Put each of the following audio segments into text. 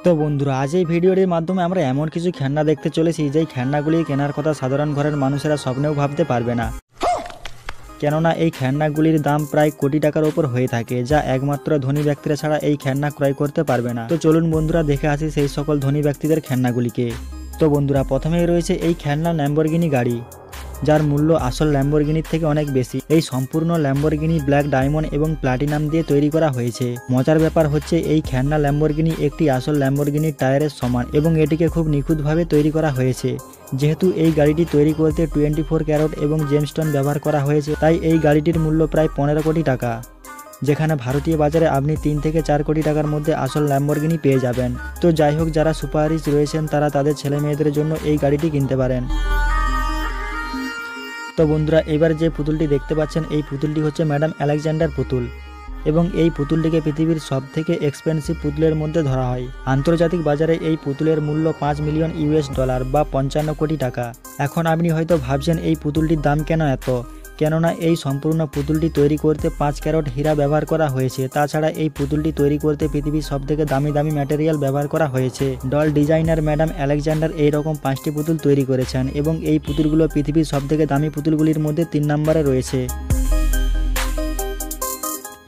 তো বন্ধুরা, আজ এই ভিডিওটির মাধ্যমে আমরা এমন কিছু খেলনা দেখতে চলেছি যেই খেলনাগুলি কেনার কথা সাধারণ ঘরের মানুষেরা স্বপ্নেও ভাবতে পারবে না। কেননা এই খেলনাগুলির দাম প্রায় কোটি টাকার উপর হয়ে থাকে, যা একমাত্র ধনী ব্যক্তিরা ছাড়া এই খেলনা ক্রয় করতে পারবে না। তো চলুন বন্ধুরা, দেখে আসি সেই সকল ধনী ব্যক্তিদের খেলনাগুলিকে। তো বন্ধুরা, প্রথমেই রয়েছে এই খেলনা ল্যাম্বরগিনি গাড়ি, যার মূল্য আসল ল্যাম্বরগিনির থেকে অনেক বেশি। এই সম্পূর্ণ ল্যাম্বরগিনি ব্ল্যাক ডায়মন্ড এবং প্লাটিনাম দিয়ে তৈরি করা হয়েছে। মজার ব্যাপার হচ্ছে এই খেলনা ল্যাম্বরগিনি একটি আসল ল্যাম্বরগিনির টায়ারের সমান এবং এটিকে খুব নিখুঁতভাবে তৈরি করা হয়েছে। যেহেতু এই গাড়িটি তৈরি করতে 24 ক্যারেট এবং জেমস্টোন ব্যবহার করা হয়েছে, তাই এই গাড়িটির মূল্য প্রায় 15 কোটি টাকা, যেখানে ভারতীয় বাজারে আপনি 3 থেকে 4 কোটি টাকার মধ্যে আসল ল্যাম্বরগিনি পেয়ে যাবেন। তো যাই হোক, যারা সুপার রিচ রয়েছেন তারা তাদের ছেলে মেয়েদের জন্য এই গাড়িটি কিনতে পারেন। তো বন্ধুরা, এবার যে পুতুলটি দেখতে পাচ্ছেন এই পুতুলটি হচ্ছে ম্যাডাম আলেকজান্ডার পুতুল, এবং এই পুতুলটিকে পৃথিবীর সবথেকে এক্সপেন্সিভ পুতুলের মধ্যে ধরা হয়। আন্তর্জাতিক বাজারে এই পুতুলের মূল্য $5 মিলিয়ন বা 55 কোটি টাকা। এখন আপনি হয়তো ভাবছেন এই পুতুলটির দাম কেন এত, কেননা এই সম্পূর্ণ পুতুলটি তৈরি করতে 5 ক্যারেট হীরা ব্যবহার করা হয়েছে। তাছাড়া এই পুতুলটি তৈরি করতে পৃথিবীর সবথেকে দামি দামি ম্যাটেরিয়াল ব্যবহার করা হয়েছে। ডল ডিজাইনার ম্যাডাম আলেকজান্ডার এইরকম 5টি পুতুল তৈরি করেছেন এবং এই পুতুলগুলো পৃথিবীর সবথেকে দামি পুতুলগুলির মধ্যে 3 নম্বরে রয়েছে।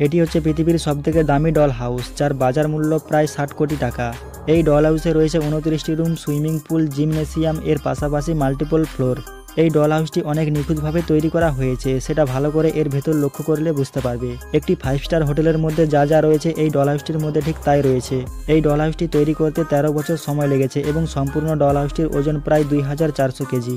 এটি হচ্ছে পৃথিবীর সবথেকে দামি ডল হাউস, যার বাজার মূল্য প্রায় 60 কোটি টাকা। এই ডল হাউসে রয়েছে 29টি রুম, সুইমিং পুল, জিমনেসিয়াম, এর পাশাপাশি মাল্টিপল ফ্লোর। এই ডল হাউসটি অনেক নিখুঁতভাবে তৈরি করা হয়েছে, সেটা ভালো করে এর ভেতর লক্ষ্য করলে বুঝতে পারবে। একটি 5 স্টার হোটেলের মধ্যে যা যা রয়েছে এই ডল হাউসটির মধ্যে ঠিক তাই রয়েছে। এই ডল হাউসটি তৈরি করতে 13 বছর সময় লেগেছে এবং সম্পূর্ণ ডল হাউসটির ওজন প্রায় 2400 কেজি।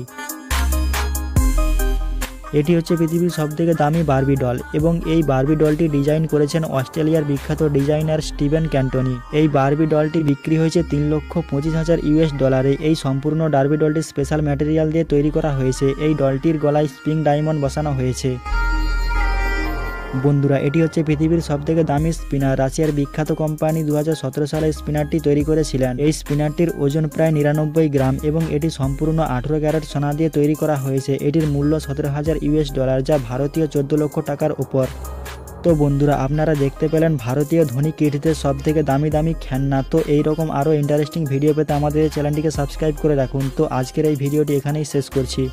এটি হচ্ছে পৃথিবীর সবথেকে দামি বারবি ডল এবং এই বারবি ডলটি ডিজাইন করেছেন অস্ট্রেলিয়ার বিখ্যাত ডিজাইনার স্টিভেন ক্যান্টনি। এই বারবি ডলটি বিক্রি হয়েছে $3,25,000। এই সম্পূর্ণ বারবি ডলটি স্পেশাল ম্যাটেরিয়াল দিয়ে তৈরি করা হয়েছে। এই ডলটির গলায় স্প্রিং ডায়মন্ড বসানো হয়েছে। বন্ধুরা, এটি হচ্ছে পৃথিবীর সবথেকে দামি স্পিনার। রাশিয়ার বিখ্যাত কোম্পানি 2017 সালে স্পিনারটি তৈরি করেছিলেন। এই স্পিনারটির ওজন প্রায় 99 গ্রাম এবং এটি সম্পূর্ণ 18 ক্যারেট সোনা দিয়ে তৈরি করা হয়েছে। এটির মূল্য $17,000, যা ভারতীয় 14 লক্ষ টাকার উপর। তো বন্ধুরা, আপনারা দেখতে পেলেন ভারতীয় ধনী কিডসদের সবথেকে দামি দামি খেলনা। তো এইরকম আরও ইন্টারেস্টিং ভিডিও পেতে আমাদের চ্যানেলটিকে সাবস্ক্রাইব করে রাখুন। তো আজকের এই ভিডিওটি এখানেই শেষ করছি।